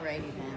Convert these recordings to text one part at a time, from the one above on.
Alrighty then.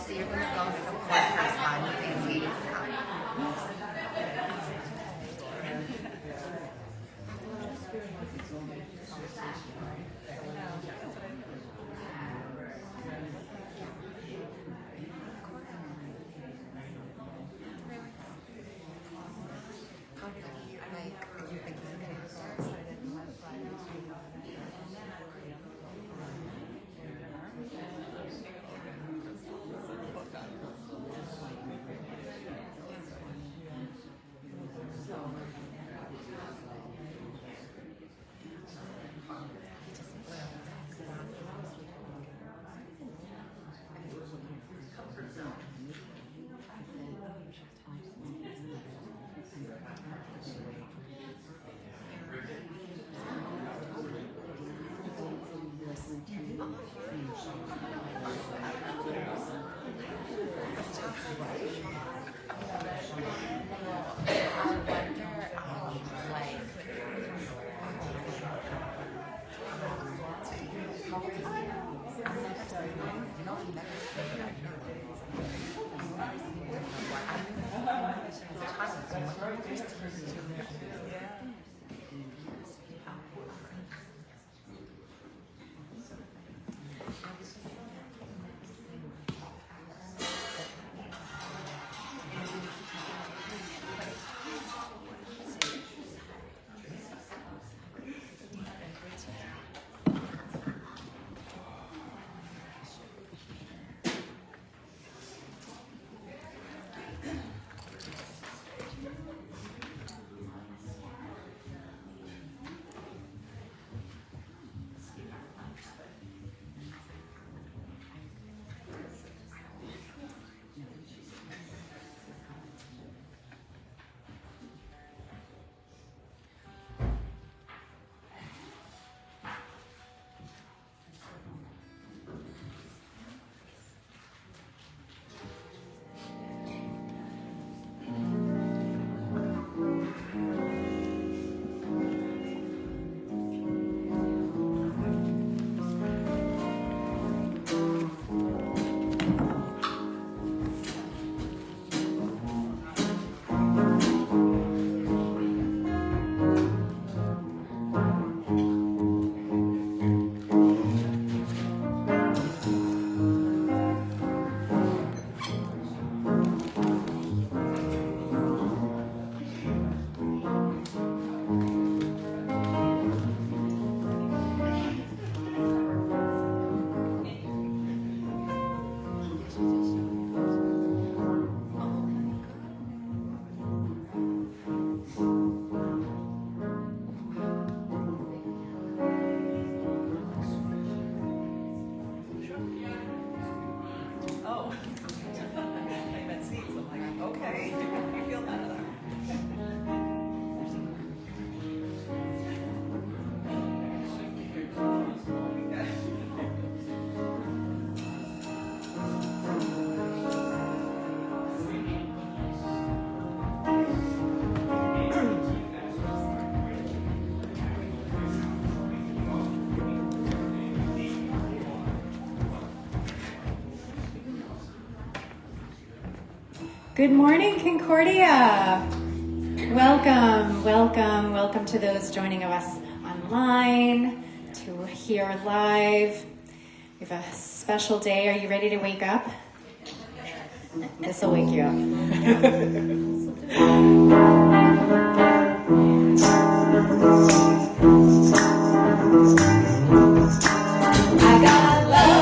So you're going to go support her son in his Good morning, Concordia. Welcome to those joining us online, to here live. We have a special day. Are you ready to wake up? This will wake you up. I got love.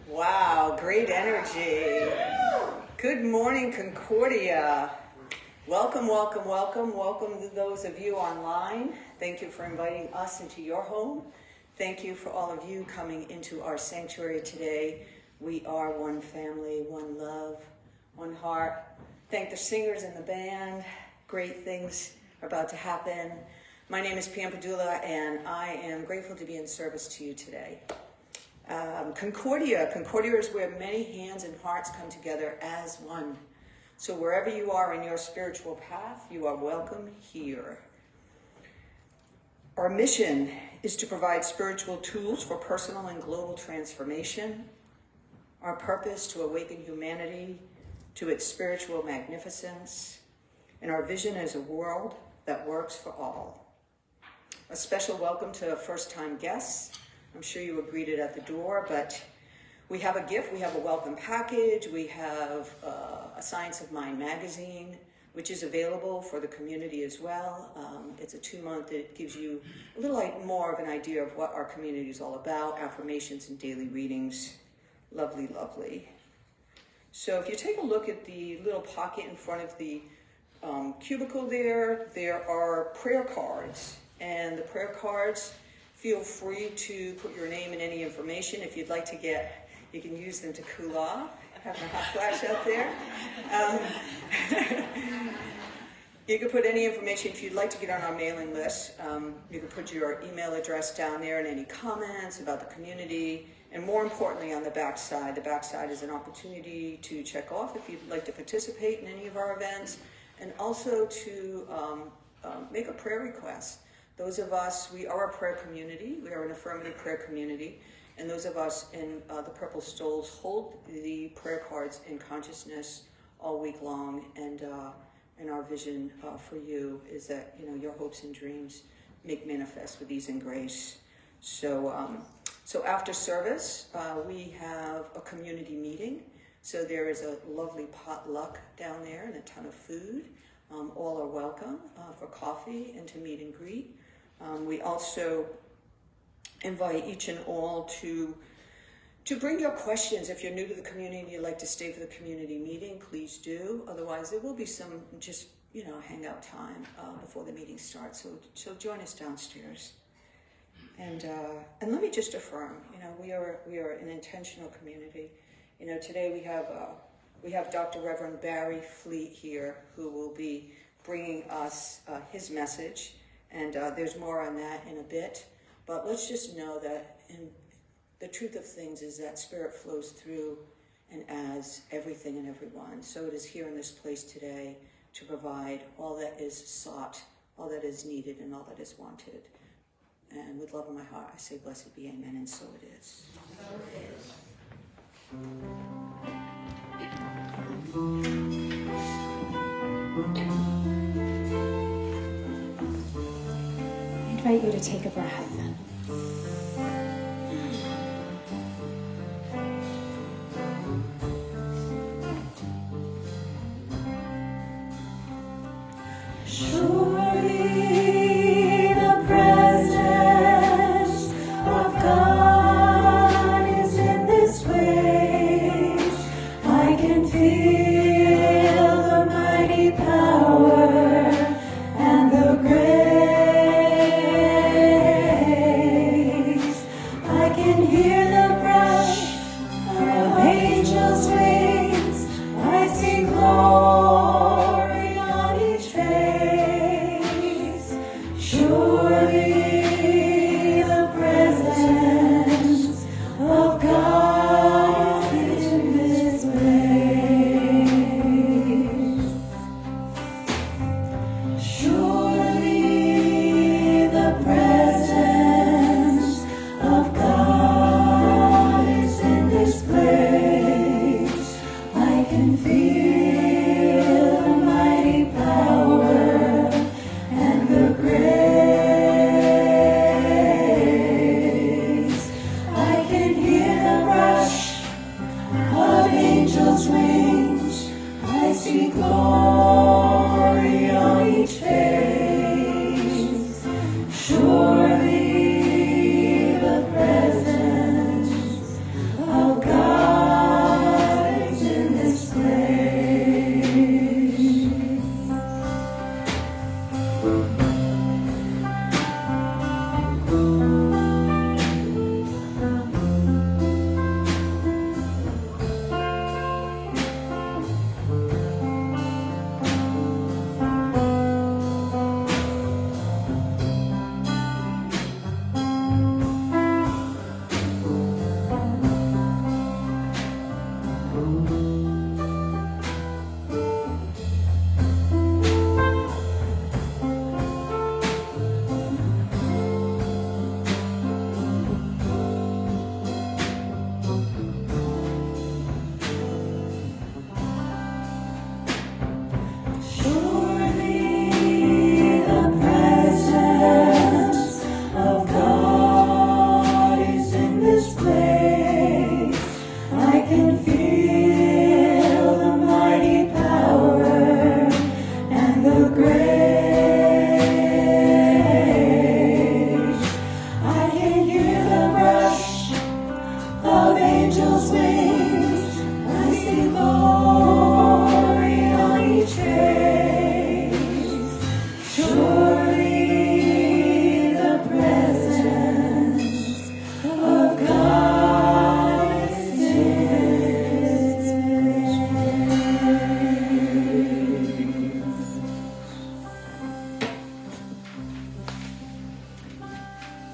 Wow, great energy. Good morning, Concordia. Welcome, welcome, welcome. Welcome to those of you online. Thank you for inviting us into your home. Thank you for all of you coming into our sanctuary today. We are one family, one love, one heart. Thank the singers in the band. Great things are about to happen. My name is Pam Padula, and I am grateful to be in service to you today. Concordia is where many hands and hearts come together as one. So wherever you are in your spiritual path, you are welcome here. Our mission is to provide spiritual tools for personal and global transformation. Our purpose to awaken humanity to its spiritual magnificence. And our vision is a world that works for all. A special welcome to first-time guests. I'm sure you were greeted at the door, but we have a gift. We have a welcome package. We have a Science of Mind magazine, which is available for the community as well. It's a 2-month. It gives you a little more of an idea of what our community is all about, affirmations and daily readings. Lovely, lovely. So if you take a look at the little pocket in front of the cubicle there are prayer cards. And the prayer cards, feel free to put your name and any information. If you'd like to you can use them to cool off. Having a hot flash out there. You can put any information. If you'd like to get on our mailing list, you can put your email address down there and any comments about the community. And more importantly, on the back side is an opportunity to check off if you'd like to participate in any of our events, and also to make a prayer request. Those of us, we are a prayer community. We are an affirmative prayer community. And those of us in the Purple Stoles hold the prayer cards in consciousness all week long. And our vision for you is that, your hopes and dreams make manifest with ease and grace. So after service, we have a community meeting. So there is a lovely potluck down there and a ton of food. All are welcome for coffee and to meet and greet. We also invite each and all to bring your questions. If you're new to the community and you'd like to stay for the community meeting, please do. Otherwise, there will be some just, hangout time before the meeting starts. So join us downstairs. And let me just affirm, we are an intentional community. Today we have Dr. Reverend Bary here, who will be bringing us his message. And there's more on that in a bit. But let's just know that the truth of things is that spirit flows through and as everything and everyone. So it is here in this place today to provide all that is sought, all that is needed, and all that is wanted. And with love in my heart, I say blessed be, amen, and so it is. So it is. I invite you to take a breath. And the grace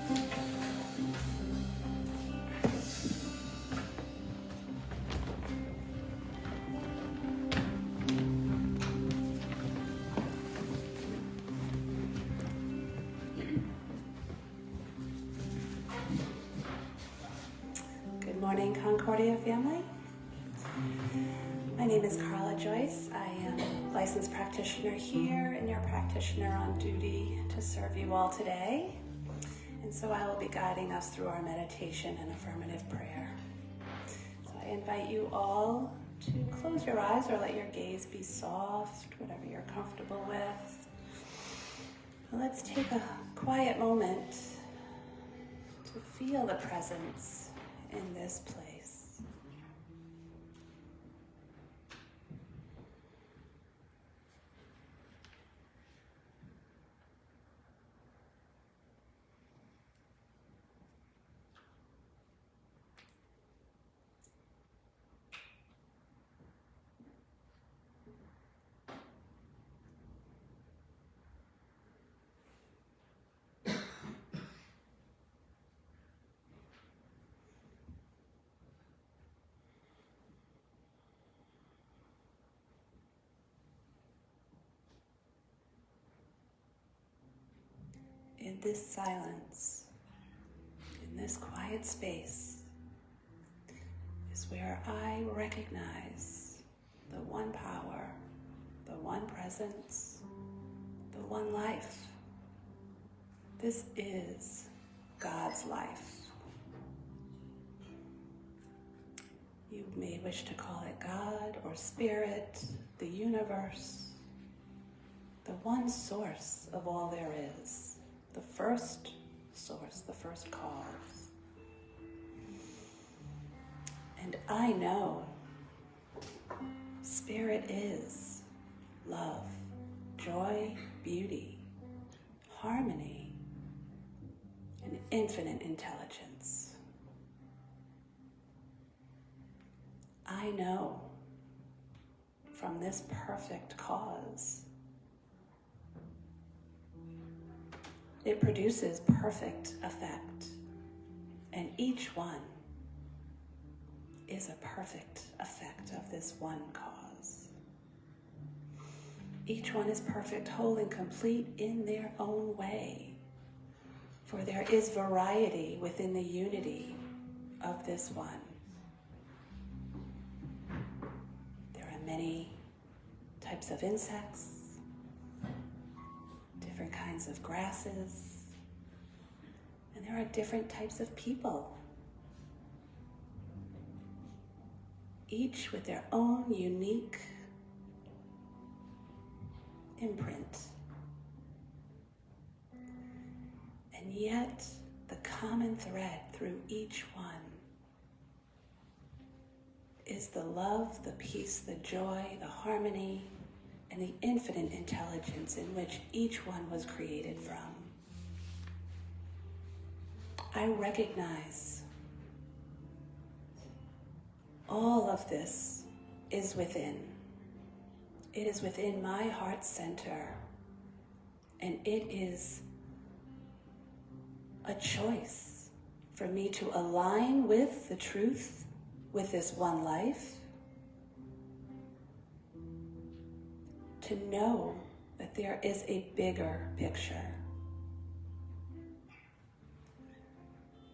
Good morning, Concordia family. My name is Carla Joyce. I am a licensed practitioner here and your practitioner on duty to serve you all today. And so I will be guiding us through our meditation and affirmative prayer. So I invite you all to close your eyes or let your gaze be soft, whatever you're comfortable with. And let's take a quiet moment to feel the presence in this place. In this silence, in this quiet space, is where I recognize the one power, the one presence, the one life. This is God's life. You may wish to call it God or Spirit, the universe, the one source of all there is. The first source, the first cause. And I know Spirit is love, joy, beauty, harmony, and infinite intelligence. I know from this perfect cause it produces perfect effect, and each one is a perfect effect of this one cause. Each one is perfect, whole, and complete in their own way, for there is variety within the unity of this one. There are many types of insects, different kinds of grasses, and there are different types of people, each with their own unique imprint. And yet, the common thread through each one is the love, the peace, the joy, the harmony, and the infinite intelligence in which each one was created from. I recognize all of this is within. It is within my heart center, and it is a choice for me to align with the truth, with this one life, to know that there is a bigger picture.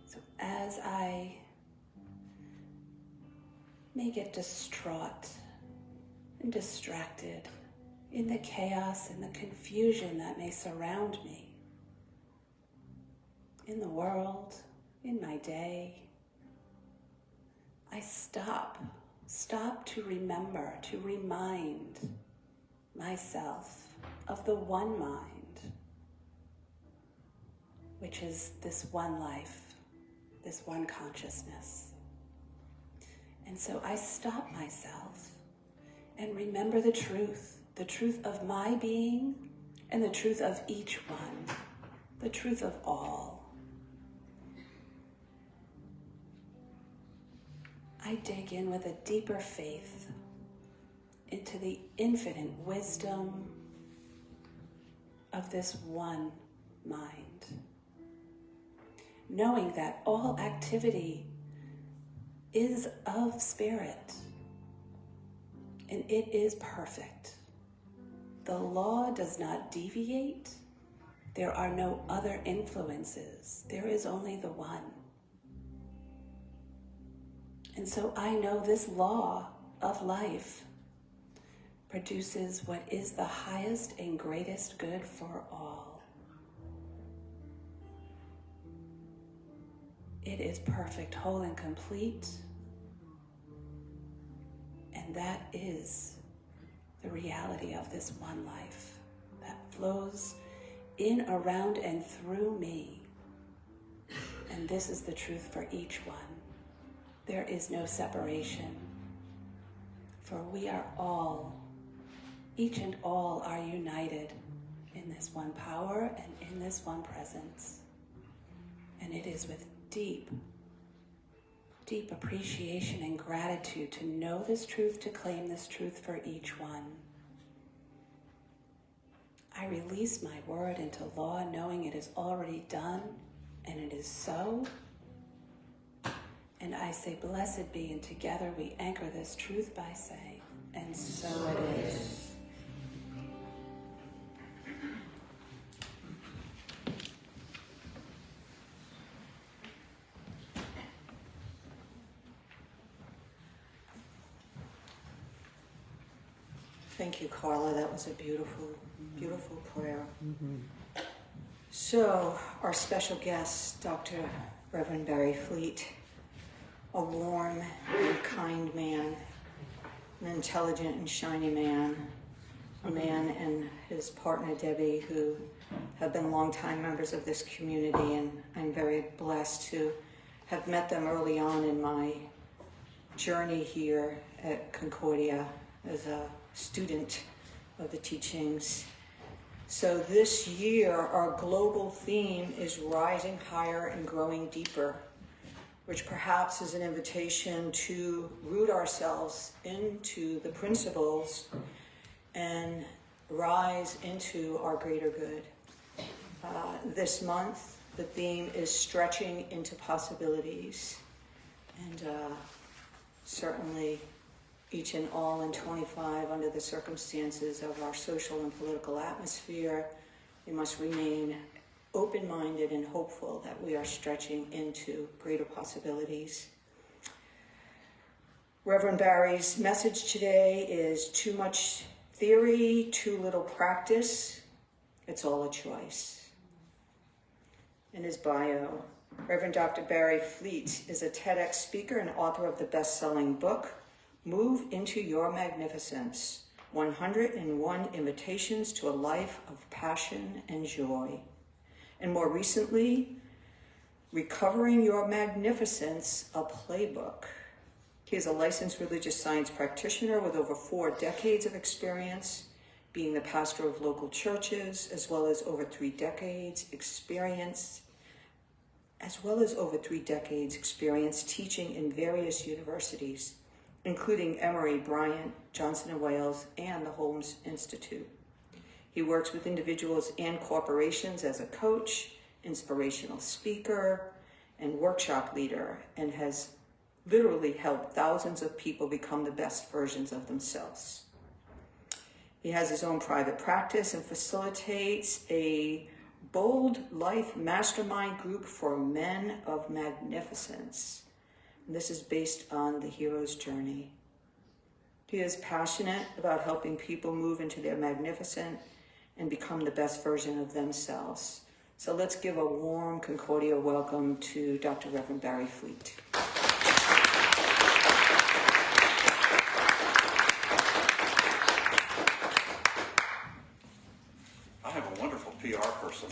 So as I may get distraught and distracted in the chaos and the confusion that may surround me, in the world, in my day, I stop to remember, to remind myself of the one mind, which is this one life, this one consciousness. And so I stop myself and remember the truth of my being and the truth of each one, the truth of all. I dig in with a deeper faith into the infinite wisdom of this one mind. knowing that all activity is of spirit, and it is perfect. The law does not deviate. There are no other influences. There is only the one. And so I know this law of life produces what is the highest and greatest good for all. It is perfect, whole, and complete. And that is the reality of this one life that flows in, around, and through me. And this is the truth for each one. There is no separation, for we are all, each and all are united in this one power and in this one presence. And it is with deep, deep appreciation and gratitude to know this truth, to claim this truth for each one. I release my word into law, knowing it is already done, and it is so. And I say, blessed be, and together we anchor this truth by saying, and so it is. Thank you, Carla. That was a beautiful, beautiful prayer. So, our special guest, Dr. Reverend Bary Fleet, a warm and kind man, an intelligent and shiny man, a man and his partner Debbie, who have been longtime members of this community, and I'm very blessed to have met them early on in my journey here at Concordia as a student of the teachings. So this year, our global theme is Rising Higher and Growing Deeper, which perhaps is an invitation to root ourselves into the principles and rise into our greater good. This month, the theme is Stretching into Possibilities. And certainly, each and all in 25, under the circumstances of our social and political atmosphere, we must remain open-minded and hopeful that we are stretching into greater possibilities. Reverend Bary's message today is too much theory, too little practice. It's all a choice. In his bio, Reverend Dr. Bary Fleet is a TEDx speaker and author of the best-selling book, Move into Your Magnificence, 101 Invitations to a Life of Passion and Joy. And more recently, Recovering Your Magnificence, a Playbook. He is a licensed religious science practitioner with over 4 decades of experience being the pastor of local churches, as well as over 3 decades experience teaching in various universities, including Emory, Bryant, Johnson & Wales, and the Holmes Institute. He works with individuals and corporations as a coach, inspirational speaker, and workshop leader, and has literally helped thousands of people become the best versions of themselves. He has his own private practice and facilitates a bold life mastermind group for men of magnificence. And this is based on the hero's journey. He is passionate about helping people move into their magnificent and become the best version of themselves. So let's give a warm Concordia welcome to Dr. Reverend Bary Fleet. I have a wonderful PR person.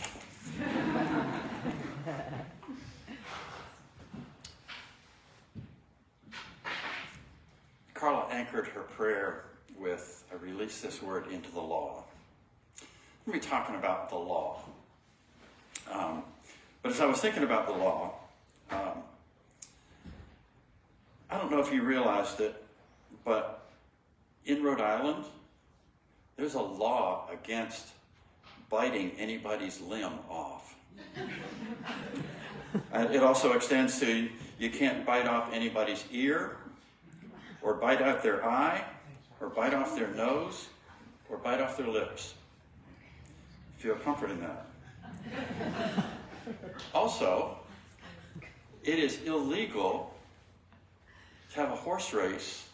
Carla anchored her prayer with, I release this word into the law. We're going to be talking about the law. But as I was thinking about the law, I don't know if you realized it, but in Rhode Island, there's a law against biting anybody's limb off. It also extends to you can't bite off anybody's ear, or bite out their eye, or bite off their nose, or bite off their lips. Feel comfort in that. Also, it is illegal to have a horse race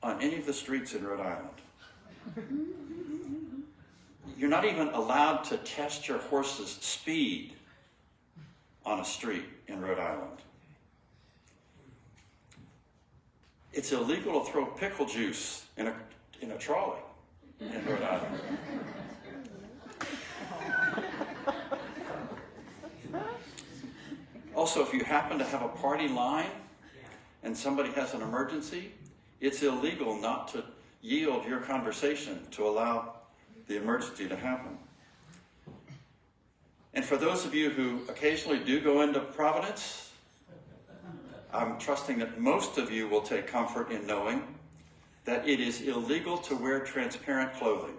on any of the streets in Rhode Island. You're not even allowed to test your horse's speed on a street in Rhode Island. It's illegal to throw pickle juice in a trolley in Rhode Island. Also, if you happen to have a party line and somebody has an emergency, it's illegal not to yield your conversation to allow the emergency to happen. And for those of you who occasionally do go into Providence, I'm trusting that most of you will take comfort in knowing that it is illegal to wear transparent clothing.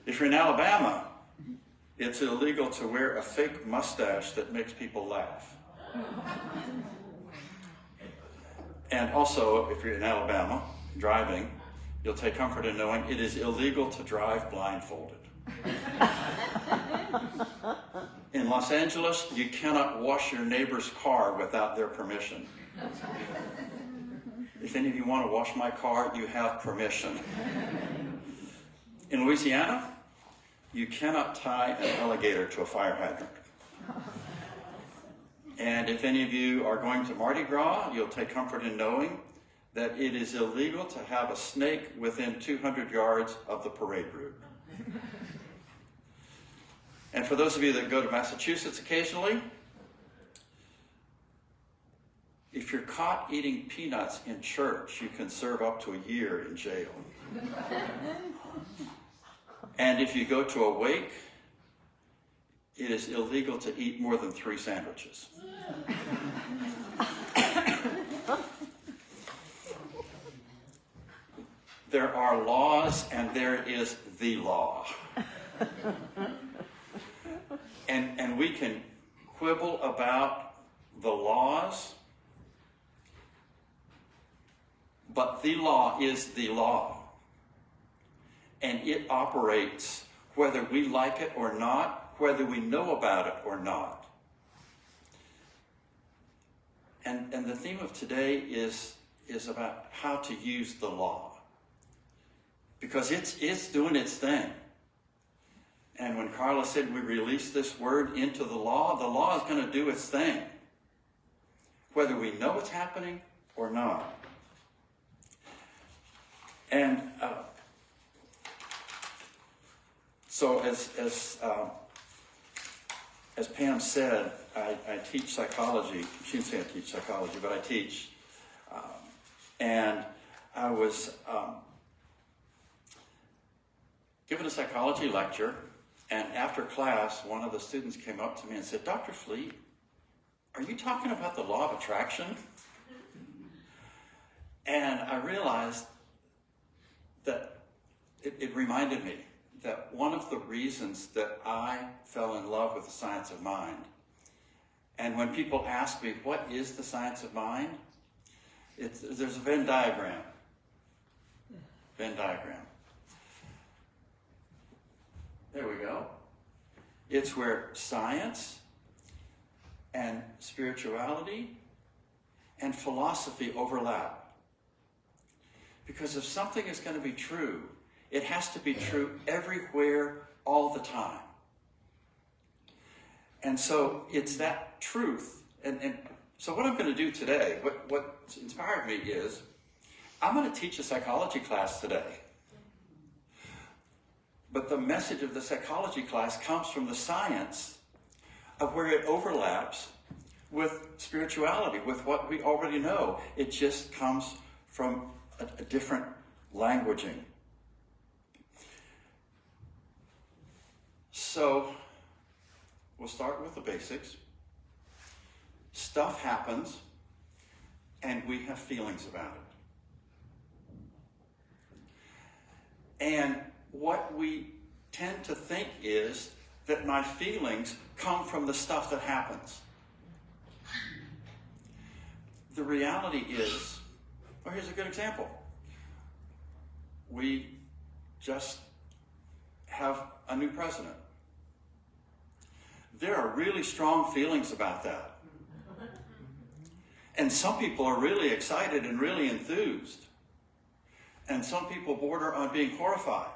If you're in Alabama, it's illegal to wear a fake mustache that makes people laugh. And also, if you're in Alabama, driving, you'll take comfort in knowing it is illegal to drive blindfolded. In Los Angeles, you cannot wash your neighbor's car without their permission. If any of you want to wash my car, you have permission. In Louisiana, you cannot tie an alligator to a fire hydrant. And if any of you are going to Mardi Gras, you'll take comfort in knowing that it is illegal to have a snake within 200 yards of the parade route. And for those of you that go to Massachusetts occasionally, if you're caught eating peanuts in church, you can serve up to a year in jail. And if you go to a wake, it is illegal to eat more than 3 sandwiches. There are laws and there is the law. And we can quibble about the laws, but the law is the law. And it operates whether we like it or not, whether we know about it or not. And the theme of today is about how to use the law. Because it's doing its thing. And when Carla said we release this word into the law is going to do its thing. Whether we know it's happening or not. And so as Pam said, I teach psychology. She didn't say I teach psychology, but I teach. And I was given a psychology lecture, and after class, one of the students came up to me and said, "Dr. Fleet, are you talking about the law of attraction?" And I realized that it reminded me that one of the reasons that I fell in love with the science of mind, and when people ask me, what is the science of mind? There's a Venn diagram. Venn diagram. There we go. It's where science and spirituality and philosophy overlap. Because if something is going to be true, it has to be true everywhere, all the time. And so it's that truth. And so what I'm going to do today, what inspired me is, I'm going to teach a psychology class today. But the message of the psychology class comes from the science of where it overlaps with spirituality, with what we already know. It just comes from a different languaging. So, we'll start with the basics. Stuff happens, and we have feelings about it. And what we tend to think is that my feelings come from the stuff that happens. The reality is, well, here's a good example. We just have a new president. There are really strong feelings about that. And some people are really excited and really enthused. And some people border on being horrified.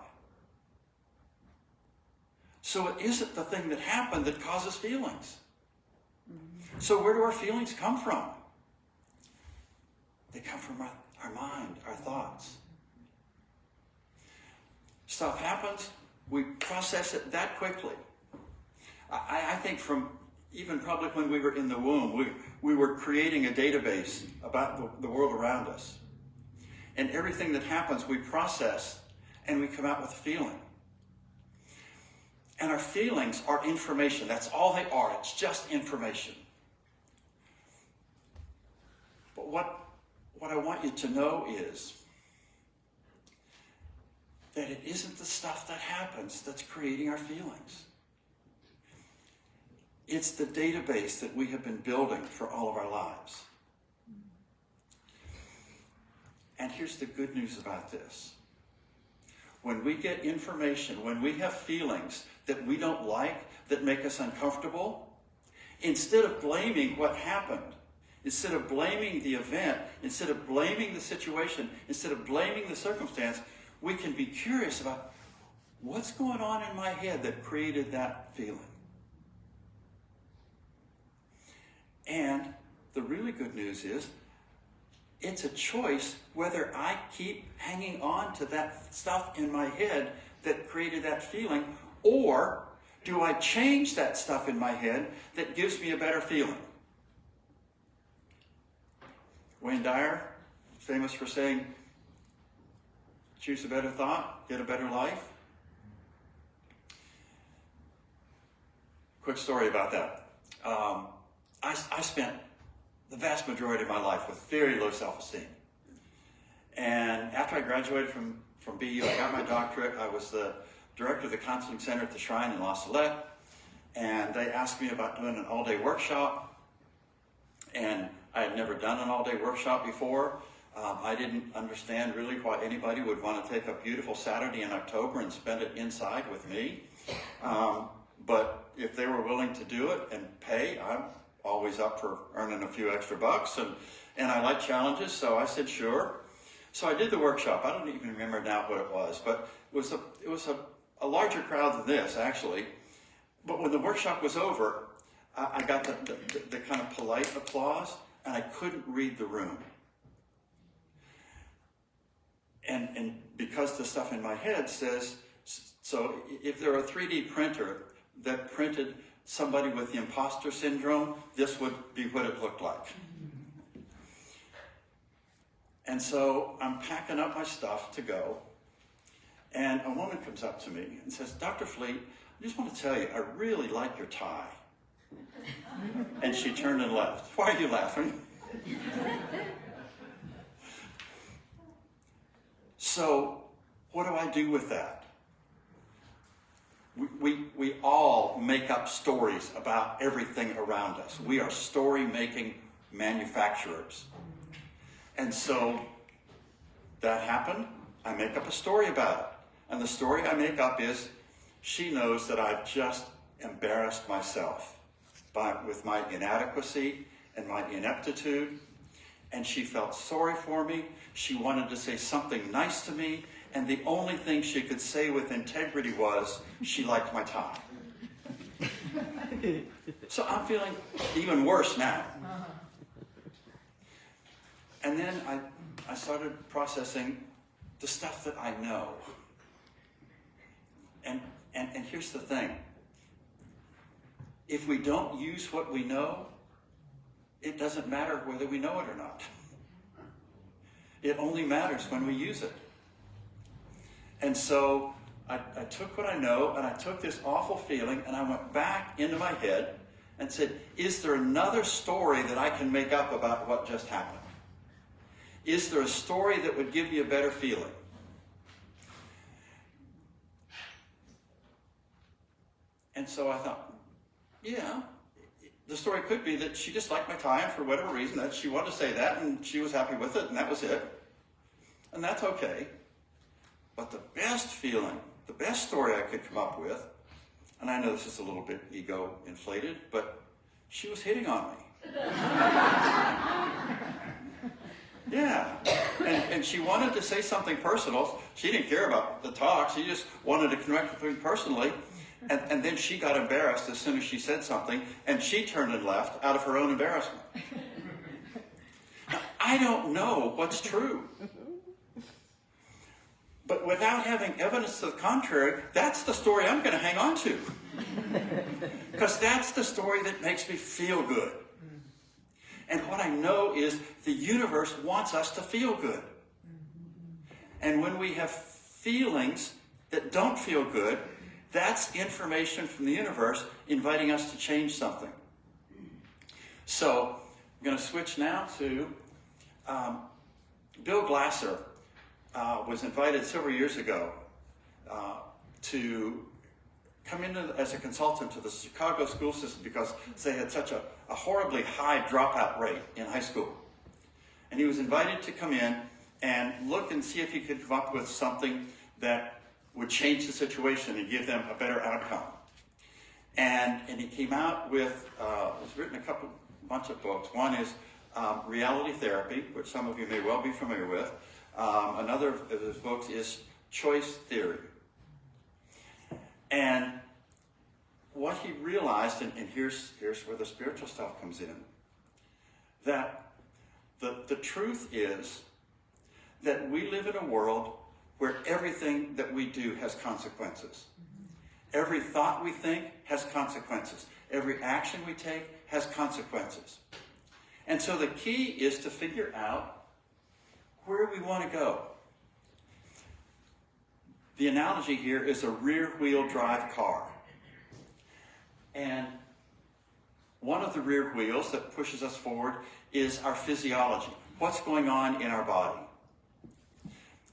So it isn't the thing that happened that causes feelings. So where do our feelings come from? They come from our mind, our thoughts. Stuff happens, we process it that quickly. I think from even probably when we were in the womb, we were creating a database about the world around us. And everything that happens, we process and we come out with a feeling. And our feelings are information. That's all they are. It's just information. But what I want you to know is that it isn't the stuff that happens that's creating our feelings. It's the database that we have been building for all of our lives. And here's the good news about this. When we get information, when we have feelings that we don't like, that make us uncomfortable, instead of blaming what happened, instead of blaming the event, instead of blaming the situation, instead of blaming the circumstance, we can be curious about what's going on in my head that created that feeling. And the really good news is, it's a choice whether I keep hanging on to that stuff in my head that created that feeling, or do I change that stuff in my head that gives me a better feeling? Wayne Dyer, famous for saying, choose a better thought, get a better life. Quick story about that. I spent the vast majority of my life with very low self-esteem. And after I graduated from BU, I got my doctorate. I was the director of the Counseling Center at the Shrine in La Salette. And they asked me about doing an all-day workshop. And I had never done an all-day workshop before. I didn't understand really why anybody would want to take a beautiful Saturday in October and spend it inside with me. But if they were willing to do it and pay, I'm always up for earning a few extra bucks, and I like challenges, so I said sure. So I did the workshop. I don't even remember now what it was, but it was a larger crowd than this, actually. But when the workshop was over, I got the kind of polite applause, and I couldn't read the room. And because the stuff in my head says, so if there were a 3D printer that printed somebody with the imposter syndrome, this would be what it looked like. And so I'm packing up my stuff to go, and a woman comes up to me and says, Dr. Fleet, I just want to tell you, I really like your tie. And she turned and left. Why are you laughing? So what do I do with that? We all make up stories about everything around us. We are story-making manufacturers. And so that happened. I make up a story about it. And the story I make up is, she knows that I've just embarrassed myself with my inadequacy and my ineptitude. And she felt sorry for me. She wanted to say something nice to me. And the only thing she could say with integrity was, she liked my tie. So I'm feeling even worse now. And then I started processing the stuff that I know. And here's the thing. If we don't use what we know, it doesn't matter whether we know it or not. It only matters when we use it. And so I took what I know, and I took this awful feeling, and I went back into my head and said, is there another story that I can make up about what just happened? Is there a story that would give me a better feeling? And so I thought, yeah, the story could be that she just liked my tie, and for whatever reason, that she wanted to say that, and she was happy with it, and that was it. And that's okay. But the best feeling, the best story I could come up with, and I know this is a little bit ego inflated, but she was hitting on me. Yeah. And she wanted to say something personal. She didn't care about the talk. She just wanted to connect with me personally. And then she got embarrassed as soon as she said something, and she turned and left out of her own embarrassment. Now, I don't know what's true. But without having evidence to the contrary, that's the story I'm going to hang on to. Because that's the story that makes me feel good. And what I know is the universe wants us to feel good. And when we have feelings that don't feel good, that's information from the universe inviting us to change something. So I'm going to switch now to Bill Glasser. Was invited several years ago to come in as a consultant to the Chicago school system because they had such a horribly high dropout rate in high school. And he was invited to come in and look and see if he could come up with something that would change the situation and give them a better outcome. And he came out with, he's written a bunch of books. One is Reality Therapy, which some of you may well be familiar with. Another of his books is Choice Theory. And what he realized, and here's where the spiritual stuff comes in, that the truth is that we live in a world where everything that we do has consequences. Every thought we think has consequences. Every action we take has consequences. And so the key is to figure out where we want to go. The analogy here is a rear-wheel drive car. And one of the rear wheels that pushes us forward is our physiology. What's going on in our body?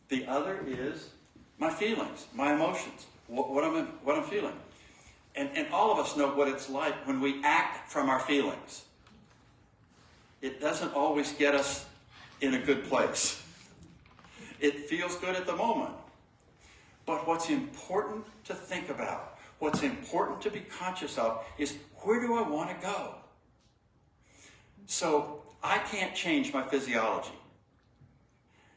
The other is my feelings, my emotions, what I'm feeling. And all of us know what it's like when we act from our feelings. It doesn't always get us in a good place. It feels good at the moment. But what's important to think about, what's important to be conscious of is, where do I want to go? So I can't change my physiology.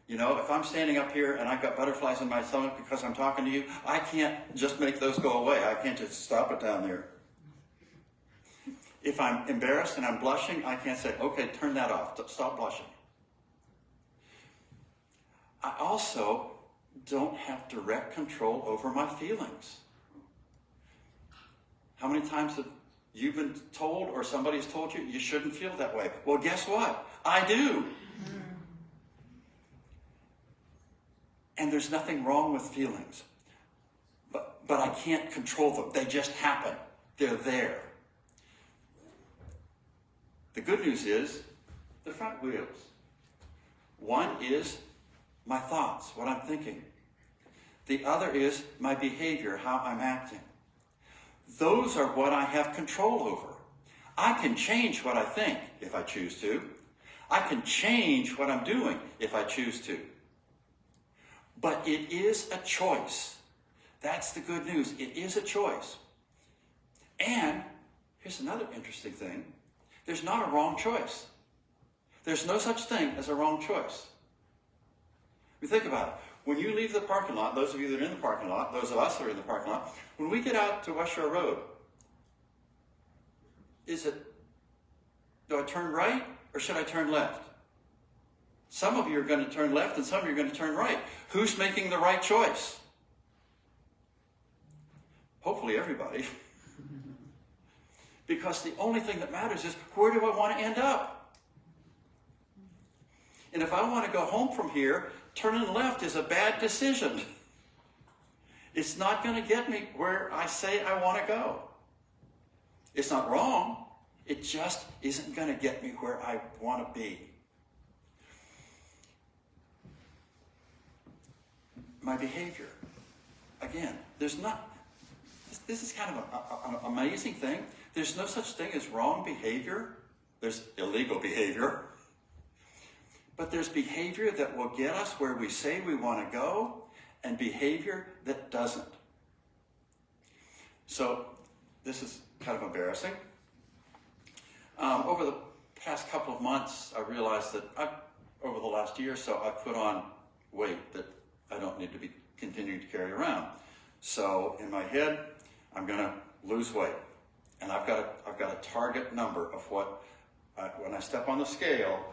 You know, if I'm standing up here and I've got butterflies in my stomach because I'm talking to you, I can't just make those go away. I can't just stop it down there. If I'm embarrassed and I'm blushing, I can't say, okay, turn that off, stop blushing. I also don't have direct control over my feelings. How many times have you been told, or somebody's told you, you shouldn't feel that way? Well, guess what? I do. And there's nothing wrong with feelings. But I can't control them. They just happen. They're there. The good news is the front wheels. One is my thoughts, what I'm thinking. The other is my behavior, how I'm acting. Those are what I have control over. I can change what I think if I choose to. I can change what I'm doing if I choose to. But it is a choice. That's the good news. It is a choice. And here's another interesting thing. There's not a wrong choice. There's no such thing as a wrong choice. We think about it. When you leave the parking lot, those of you that are in the parking lot, those of us that are in the parking lot, when we get out to West Shore Road, do I turn right or should I turn left? Some of you are going to turn left and some of you are going to turn right. Who's making the right choice? Hopefully everybody. Because the only thing that matters is, where do I want to end up? And if I want to go home from here, turning left is a bad decision. It's not going to get me where I say I want to go. It's not wrong. It just isn't going to get me where I want to be. My behavior. Again, there's this is kind of an amazing thing. There's no such thing as wrong behavior. There's illegal behavior. But there's behavior that will get us where we say we want to go, and behavior that doesn't. So this is kind of embarrassing. Over the past couple of months, I realized that over the last year or so, I've put on weight that I don't need to be continuing to carry around. So in my head, I'm going to lose weight, and I've got a target number of what when I step on the scale,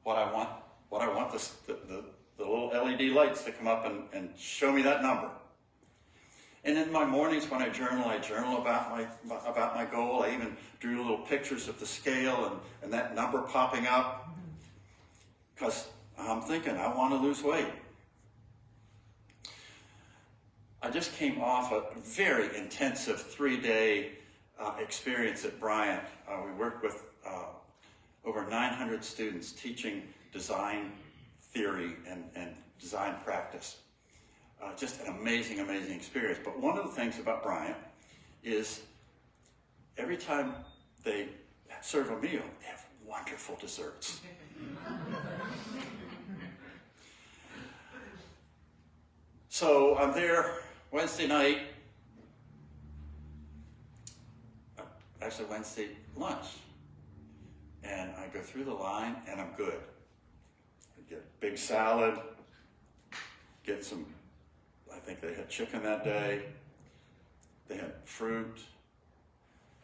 what I want the little LED lights to come up and show me that number. And in my mornings when I journal about my goal. I even drew little pictures of the scale and that number popping up, because I'm thinking I want to lose weight. I just came off a very intensive 3-day experience at Bryant. We worked with over 900 students teaching design theory and design practice. Just an amazing, amazing experience. But one of the things about Bryant is every time they serve a meal, they have wonderful desserts. So I'm there Wednesday night, actually Wednesday lunch, and I go through the line and I'm good. I get a big salad, get some, I think they had chicken that day, they had fruit,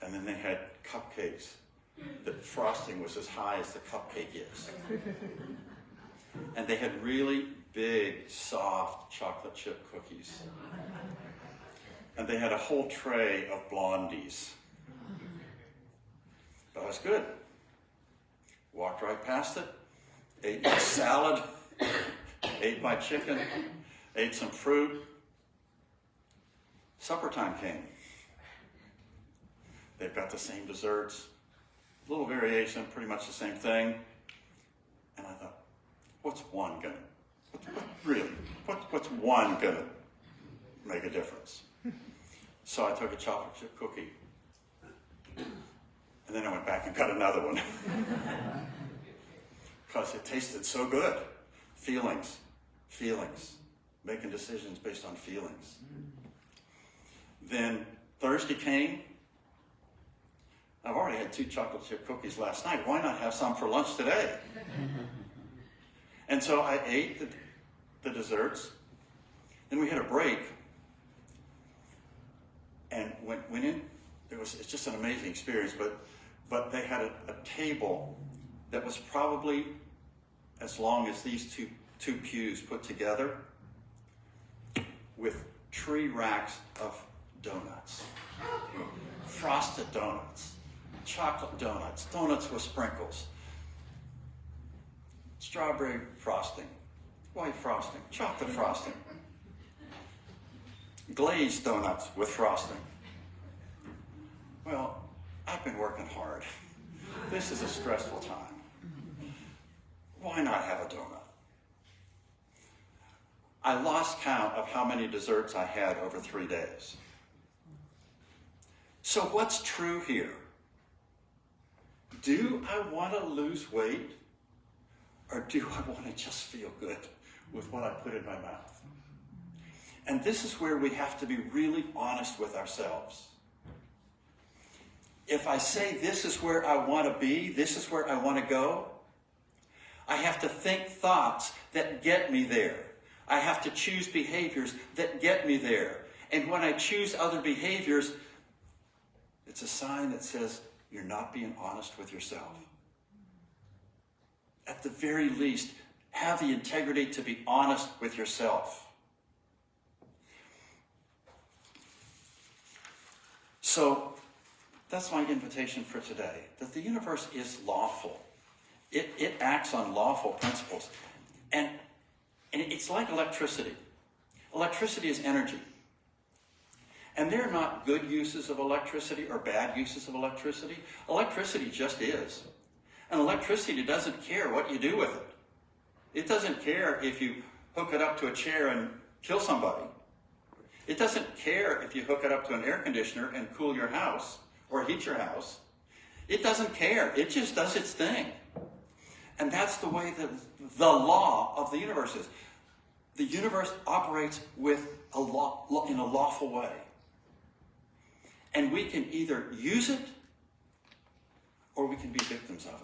and then they had cupcakes. The frosting was as high as the cupcake is. And they had really big, soft chocolate chip cookies. And they had a whole tray of blondies. But I was good. Walked right past it, ate my salad, ate my chicken, ate some fruit. Supper time came. They've got the same desserts, a little variation, pretty much the same thing. And I thought, what's one gonna, what's one gonna make a difference? So I took a chocolate chip cookie, and then I went back and got another one. Because it tasted so good. Feelings, making decisions based on feelings. Then Thursday came. I've already had 2 chocolate chip cookies last night. Why not have some for lunch today? And so I ate the desserts. Then we had a break. And went in. It's just an amazing experience. But they had a table that was probably as long as these two pews put together, with 3 racks of donuts, frosted donuts, chocolate donuts, donuts with sprinkles, strawberry frosting, white frosting, chocolate frosting, glazed donuts with frosting. Well, I've been working hard. This is a stressful time. Why not have a donut? I lost count of how many desserts I had over 3 days. So what's true here? Do I want to lose weight, or do I want to just feel good with what I put in my mouth? And this is where we have to be really honest with ourselves. If I say this is where I want to be, this is where I want to go, I have to think thoughts that get me there. I have to choose behaviors that get me there. And when I choose other behaviors, it's a sign that says you're not being honest with yourself. At the very least, have the integrity to be honest with yourself. So that's my invitation for today, that the universe is lawful. It acts on lawful principles. And it's like electricity. Electricity is energy. And there are not good uses of electricity or bad uses of electricity. Electricity just is. And electricity doesn't care what you do with it. It doesn't care if you hook it up to a chair and kill somebody. It doesn't care if you hook it up to an air conditioner and cool your house or heat your house. It doesn't care. It just does its thing. And that's the way that the law of the universe is. The universe operates with in a lawful way. And we can either use it or we can be victims of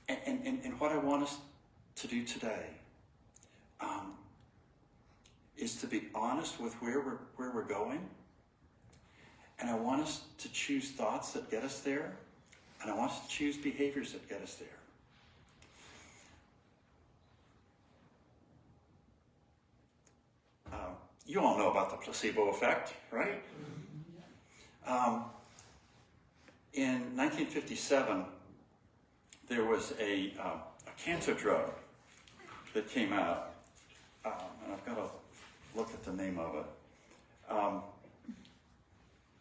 it. And what I want us to do today is to be honest with where we're going. And I want us to choose thoughts that get us there. And I want us to choose behaviors that get us there. You all know about the placebo effect, right? In 1957, there was a cancer drug that came out, and I've got to look at the name of it.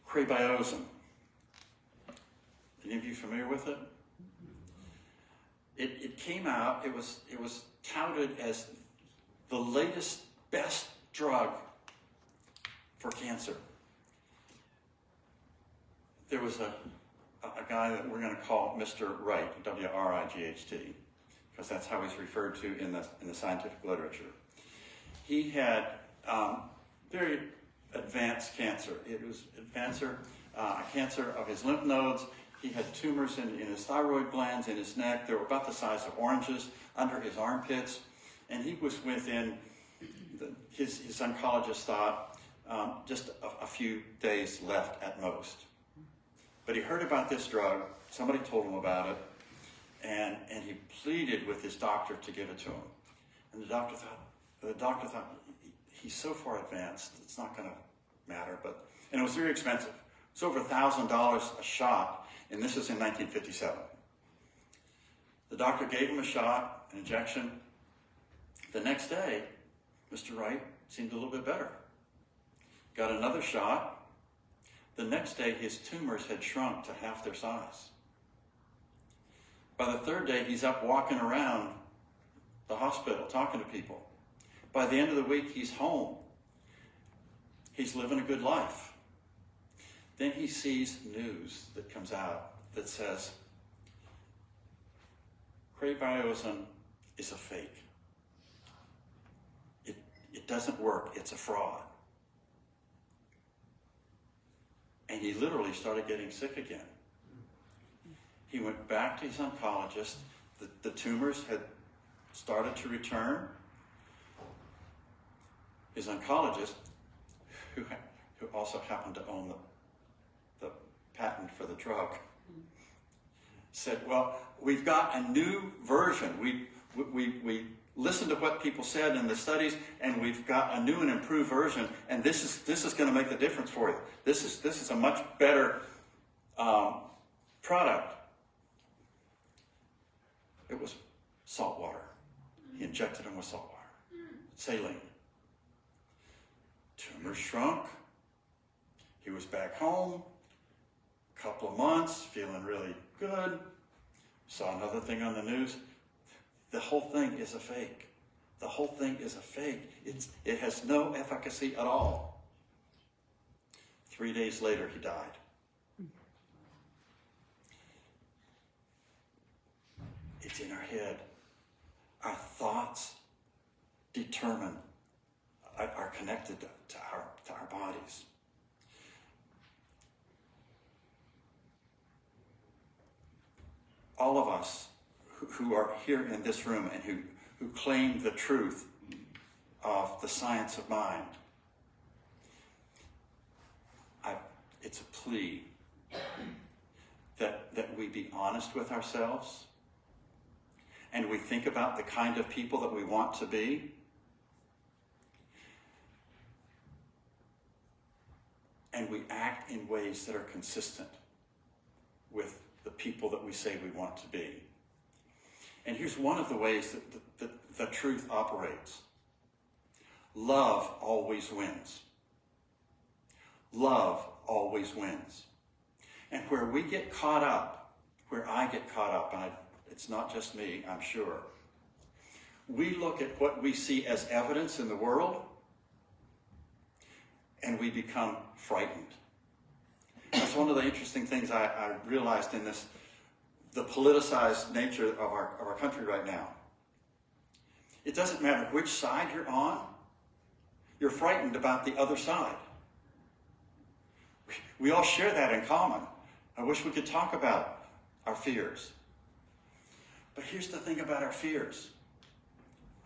Crabiozin. Any of you familiar with it? It came out. It was touted as the latest, best drug for cancer. There was a guy that we're going to call Mr. Wright, W-R-I-G-H-T, because that's how he's referred to in the scientific literature. He had very advanced cancer. It was a cancer of his lymph nodes. He had tumors in his thyroid glands, in his neck. They were about the size of oranges under his armpits. And he was within, his oncologist thought, just a few days left at most. But he heard about this drug. Somebody told him about it. And he pleaded with his doctor to give it to him. And the doctor thought, he's so far advanced, it's not going to matter. And it was very expensive. It was over $1,000 a shot, and this is in 1957. The doctor gave him a shot, an injection. The next day, Mr. Wright seemed a little bit better. Got another shot. The next day, his tumors had shrunk to half their size. By the third day, he's up walking around the hospital, talking to people. By the end of the week, he's home. He's living a good life. Then he sees news that comes out that says, Crabiozin is a fake. It doesn't work. It's a fraud. And he literally started getting sick again. He went back to his oncologist. The tumors had started to return. His oncologist, who also happened to own the patent for the drug, said, well, we've got a new version. We listened to what people said in the studies, and we've got a new and improved version, and this is going to make the difference for you. This is a much better product. It was salt water. He injected him with salt water, saline. Tumors shrunk. He was back home, a couple of months, feeling really good. Saw another thing on the news. The whole thing is a fake. The whole thing is a fake. It has no efficacy at all. 3 days later, he died. It's in our head. Our thoughts are connected to our bodies. All of us who are here in this room and who claim the truth of the science of mind, it's a plea that we be honest with ourselves and we think about the kind of people that we want to be. And we act in ways that are consistent with the people that we say we want to be. And here's one of the ways that the truth operates. Love always wins. Love always wins. And where we get caught up, where I get caught up, and it's not just me, I'm sure, we look at what we see as evidence in the world and we become frightened. That's one of the interesting things I realized in this, the politicized nature of our country right now. It doesn't matter which side you're on, you're frightened about the other side. We all share that in common. I wish we could talk about our fears. But here's the thing about our fears.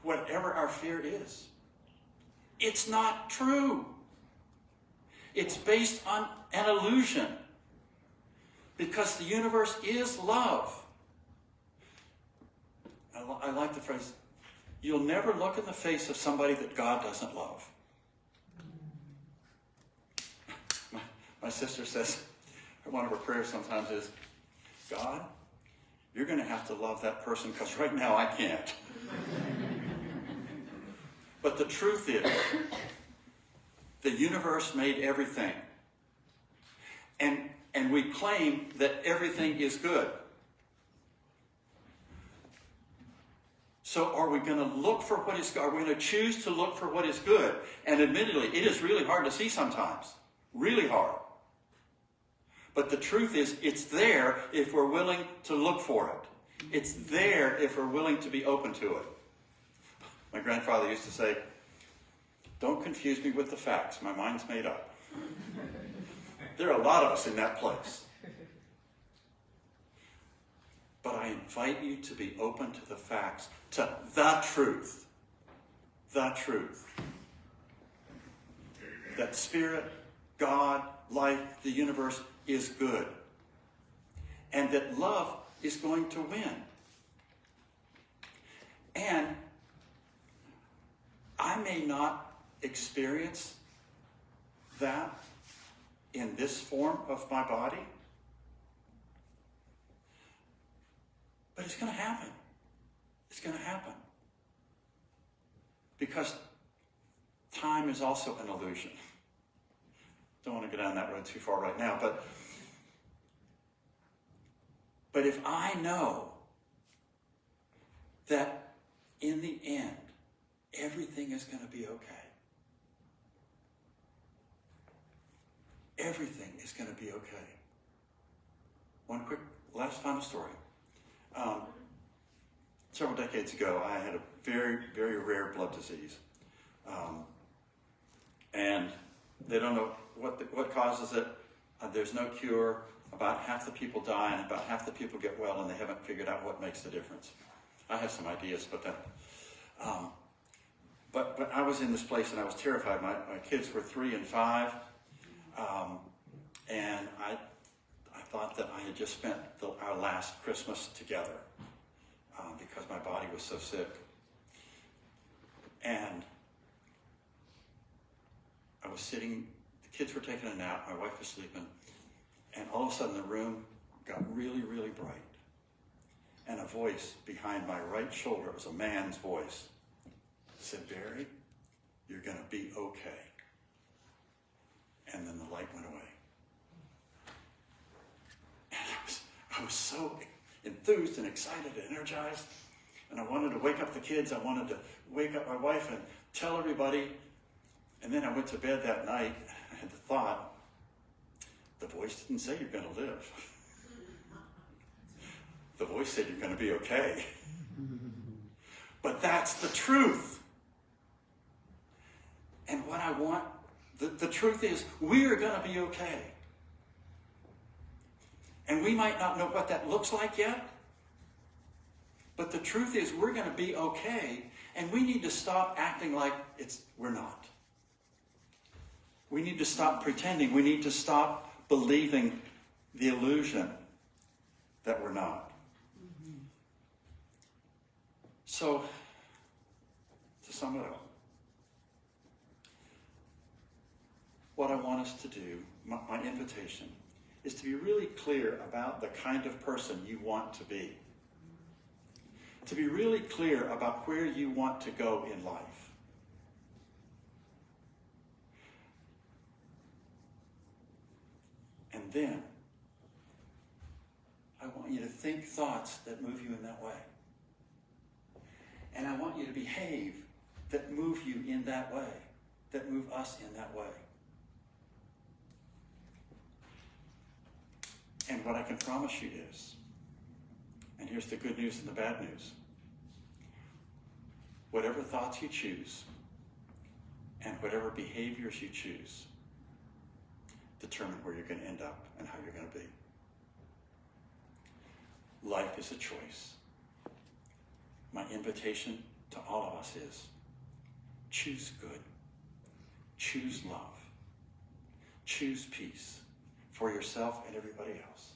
Whatever our fear is, it's not true. It's based on an illusion. Because the universe is love. I like the phrase, you'll never look in the face of somebody that God doesn't love. My sister says, one of her prayers sometimes is, God, you're going to have to love that person because right now I can't. But the truth is, the universe made everything. And we claim that everything is good. So are we going to look for what is good? Are we going to choose to look for what is good? And admittedly, it is really hard to see sometimes. Really hard. But the truth is, it's there if we're willing to look for it. It's there if we're willing to be open to it. My grandfather used to say, don't confuse me with the facts. My mind's made up. There are a lot of us in that place. But I invite you to be open to the facts, to the truth. The truth. That Spirit, God, life, the universe is good. And that love is going to win. And I may not experience that in this form of my body, but it's going to happen. It's going to happen. Because time is also an illusion. Don't want to go down that road too far right now, but if I know that in the end, everything is going to be okay. Everything is going to be okay. One quick, last final story. Several decades ago, I had a very, very rare blood disease. And they don't know what causes it. There's no cure. About half the people die and about half the people get well, and they haven't figured out what makes the difference. I have some ideas, but I was in this place and I was terrified. My kids were 3 and 5, and I thought that I had just spent our last Christmas together because my body was so sick. And I was sitting, the kids were taking a nap, my wife was sleeping, and all of a sudden the room got really, really bright. And a voice behind my right shoulder, it was a man's voice, said, Bary, you're going to be okay. And then the light went away. And I was so enthused and excited and energized. And I wanted to wake up the kids. I wanted to wake up my wife and tell everybody. And then I went to bed that night. I had the thought, the voice didn't say you're going to live. The voice said you're going to be okay. But that's the truth. And what I want, the truth is, we are going to be okay. And we might not know what that looks like yet, but the truth is we're going to be okay, and we need to stop acting like we're not. We need to stop pretending. We need to stop believing the illusion that we're not. So, to sum it up, what I want us to do, my invitation, is to be really clear about the kind of person you want to be. To be really clear about where you want to go in life. And then, I want you to think thoughts that move you in that way. And I want you to behave that move you in that way, that move us in that way. And what I can promise you is, and here's the good news and the bad news, whatever thoughts you choose and whatever behaviors you choose determine where you're going to end up and how you're going to be. Life is a choice. My invitation to all of us is choose good, choose love, choose peace for yourself and everybody else.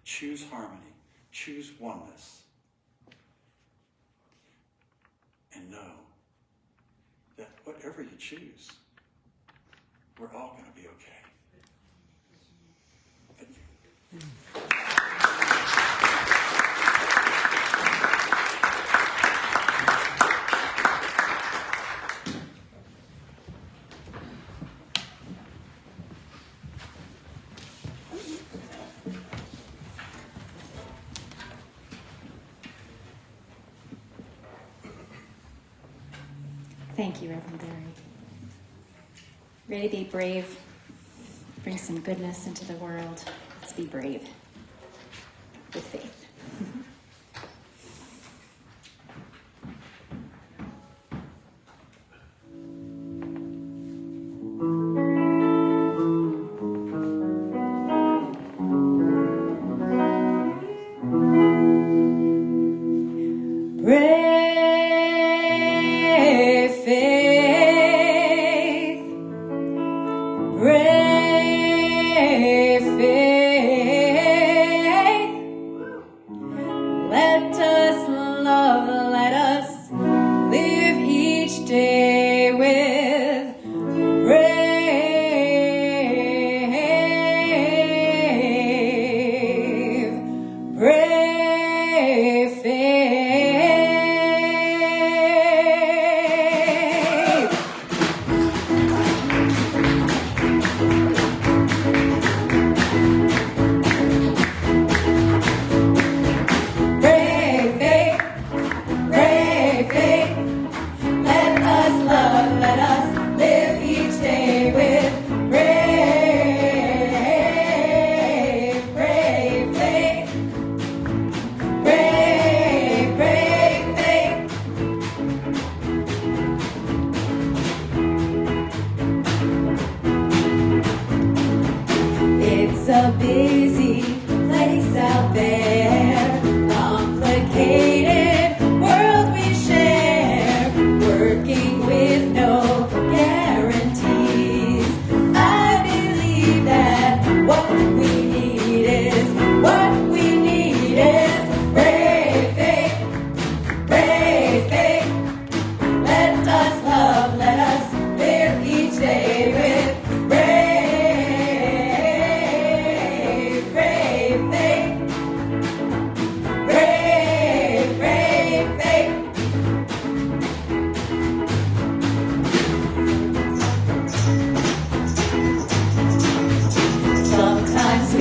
Choose harmony, choose oneness, and know that whatever you choose, we're all going to be okay. Thank you. Thank you, Reverend Bary. Ready to be brave? Bring some goodness into the world. Let's be brave with faith. Sometimes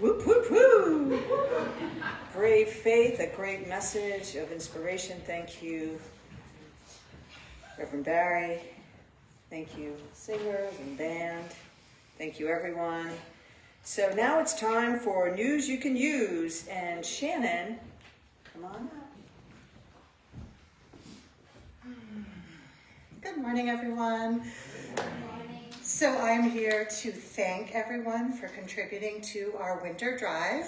Whoop, whoop, whoop. Great faith, a great message of inspiration. Thank you, Reverend Bary. Thank you, singers and band. Thank you, everyone. So now it's time for News You Can Use. And Shannon, come on up. Good morning, everyone. So I'm here to thank everyone for contributing to our winter drive.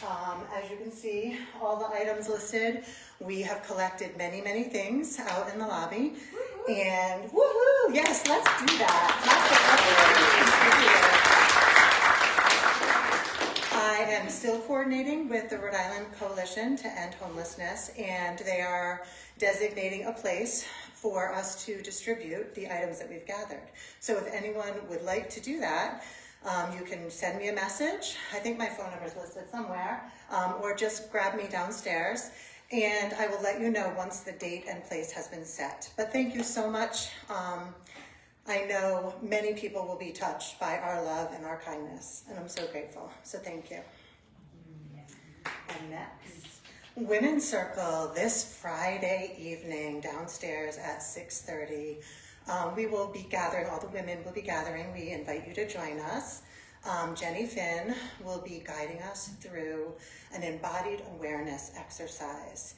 As you can see, all the items listed, we have collected many, many things out in the lobby. And woohoo! Yes, let's do that. I am still coordinating with the Rhode Island Coalition to End Homelessness, and they are designating a place for us to distribute the items that we've gathered. So if anyone would like to do that, you can send me a message. I think my phone number is listed somewhere, or just grab me downstairs, and I will let you know once the date and place has been set. But thank you so much. I know many people will be touched by our love and our kindness, and I'm so grateful. So thank you. And next, Women's Circle this Friday evening downstairs at 6:30. We will be gathering, all the women will be gathering. We invite you to join us. Jenny Finn will be guiding us through an embodied awareness exercise.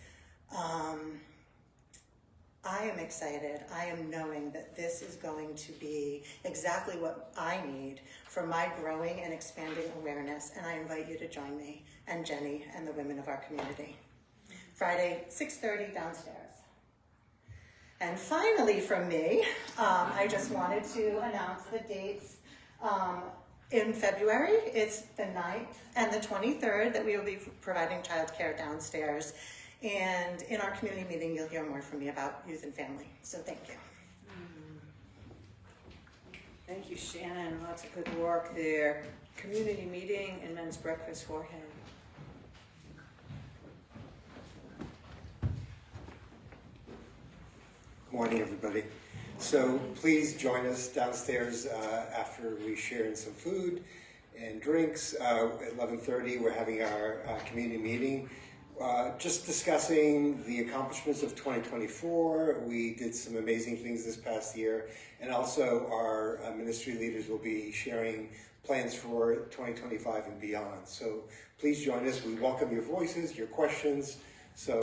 I am excited. I am knowing that this is going to be exactly what I need for my growing and expanding awareness, and I invite you to join me and Jenny and the women of our community. Friday, 6:30 downstairs. And finally from me, I just wanted to announce the dates in February. It's the 9th and the 23rd that we will be providing childcare downstairs. And in our community meeting, you'll hear more from me about youth and family. So thank you. Thank you, Shannon. Lots of good work there. Community meeting and men's breakfast, Jorge. Good morning, everybody. So please join us downstairs after we share in some food and drinks. At 11:30, we're having our community meeting. Just discussing the accomplishments of 2024. We did some amazing things this past year, and also our ministry leaders will be sharing plans for 2025 and beyond. So please join us. We welcome your voices, your questions. So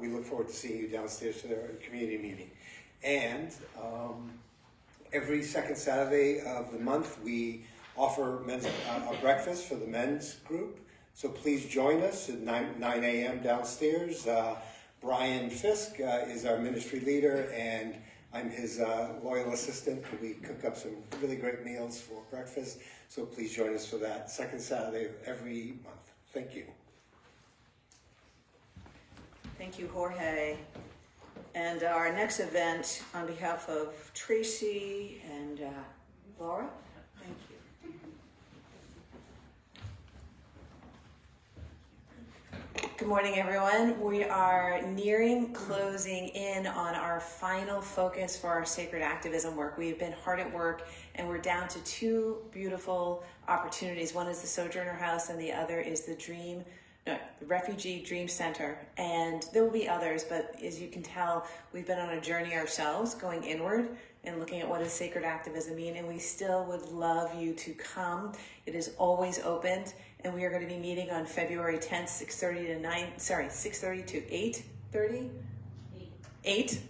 we look forward to seeing you downstairs for our community meeting. And every second Saturday of the month, we offer men's a breakfast for the men's group. So please join us at 9 a.m. downstairs. Brian Fisk is our ministry leader, and I'm his loyal assistant. We cook up some really great meals for breakfast. So please join us for that second Saturday of every month. Thank you. Thank you, Jorge. And our next event, on behalf of Tracy and Laura, thank you. Good morning, everyone. We are nearing closing in on our final focus for our sacred activism work. We've been hard at work, and we're down to two beautiful opportunities. One is the Sojourner House, and the other is the Refugee Dream Center. And there will be others, but as you can tell, we've been on a journey ourselves, going inward and looking at what does sacred activism mean, and we still would love you to come. It is always open, and we are going to be meeting on February 10th, 6:30 to 8:30? 8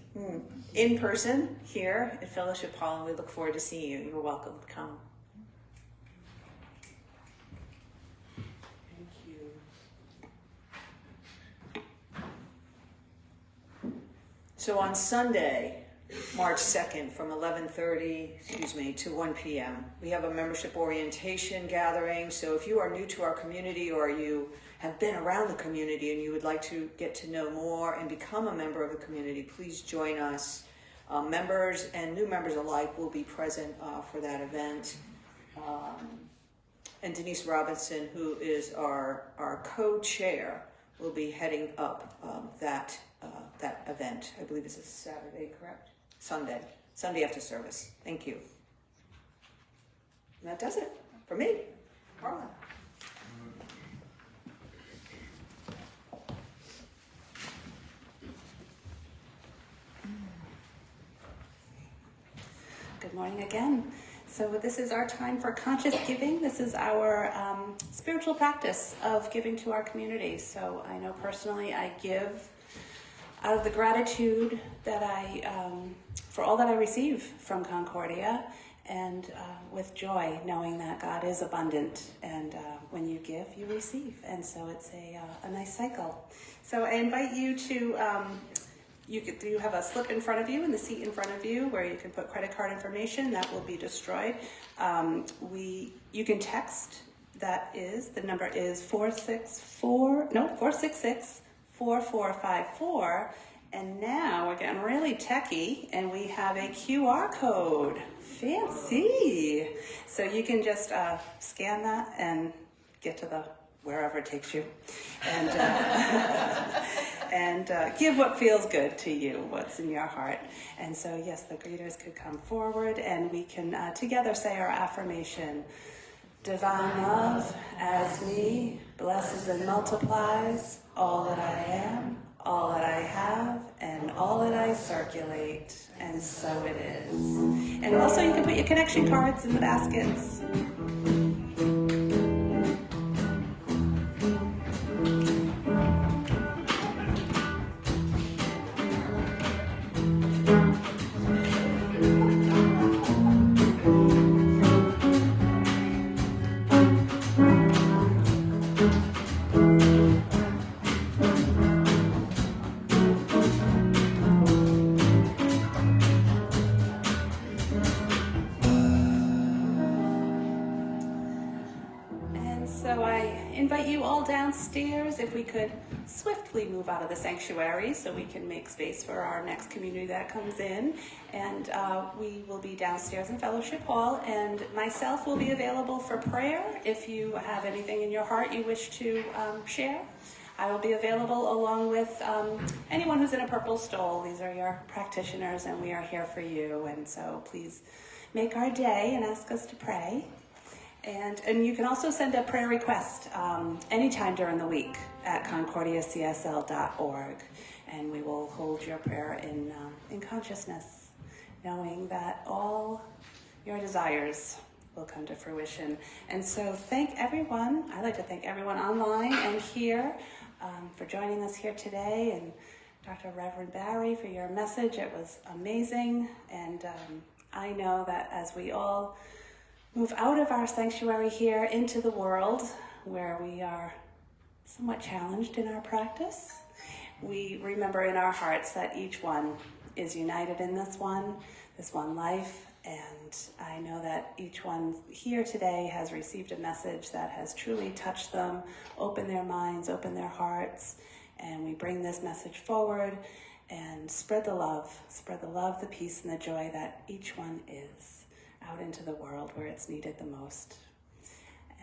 in person here at Fellowship Hall, and we look forward to seeing you. You're welcome. Come. Thank you. So on Sunday, March 2nd, from 11:30, to 1 p.m., we have a membership orientation gathering. So if you are new to our community, or you have been around the community and you would like to get to know more and become a member of the community, please join us. Members and new members alike will be present for that event. And Denise Robinson, who is our co-chair, will be heading up that event. I believe it's a Saturday, correct? Sunday after service. Thank you. And that does it for me. Carla. Good morning again. So this is our time for conscious giving. This is our spiritual practice of giving to our community. So I know personally I give out of the gratitude that for all that I receive from Concordia, and with joy, knowing that God is abundant, and when you give, you receive. And so it's a nice cycle. So I invite you to, you have a slip in front of you and the seat in front of you where you can put credit card information that will be destroyed. You can text, the number is 466-4454. And now we're getting really techie, and we have a QR code. Fancy. So you can just scan that and get to wherever it takes you, and give what feels good to you, what's in your heart. And so yes, the greeters could come forward, and we can together say our affirmation. Divine love as me blesses and multiplies all that I am, all that I have, and all that I circulate, and so it is. And also you can put your connection cards in the baskets. So I invite you all downstairs, if we could swiftly move out of the sanctuary so we can make space for our next community that comes in. And we will be downstairs in Fellowship Hall, and myself will be available for prayer if you have anything in your heart you wish to share. I will be available along with anyone who's in a purple stole. These are your practitioners, and we are here for you. And so please make our day and ask us to pray. And you can also send a prayer request anytime during the week at concordiacsl.org, and we will hold your prayer in consciousness, knowing that all your desires will come to fruition. And so thank everyone. I'd like to thank everyone online and here for joining us here today, and Dr. Reverend Bary for your message. It was amazing, and I know that as we all move out of our sanctuary here into the world where we are somewhat challenged in our practice, we remember in our hearts that each one is united in this one life. And I know that each one here today has received a message that has truly touched them, opened their minds, opened their hearts, and we bring this message forward and spread the love, the peace, and the joy that each one is out into the world where it's needed the most.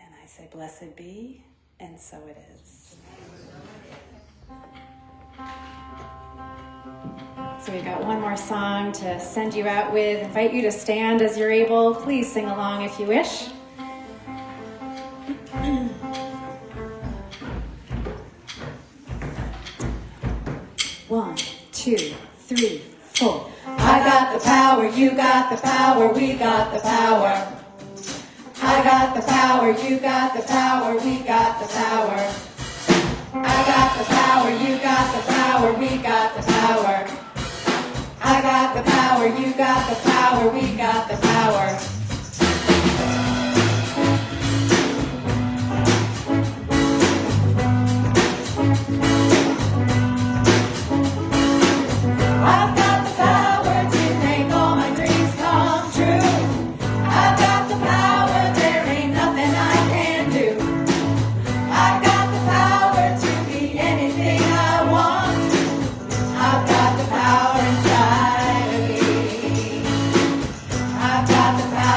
And I say, blessed be, and so it is. So we've got one more song to send you out with. Invite you to stand as you're able. Please sing along if you wish. One, two, three, four. I got the power, you got the power, we got the power. I got the power, you got the power, we got the power. I got the power, you got the power, we got the power. I got the power, you got the power, we got the power. I've got the power to make all my dreams come true. I've got the power, there ain't nothing I can do. I've got the power to be anything I want. I've got the power inside of me. I've got the power.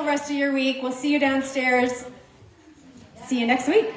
rest of your week. We'll see you downstairs. See you next week.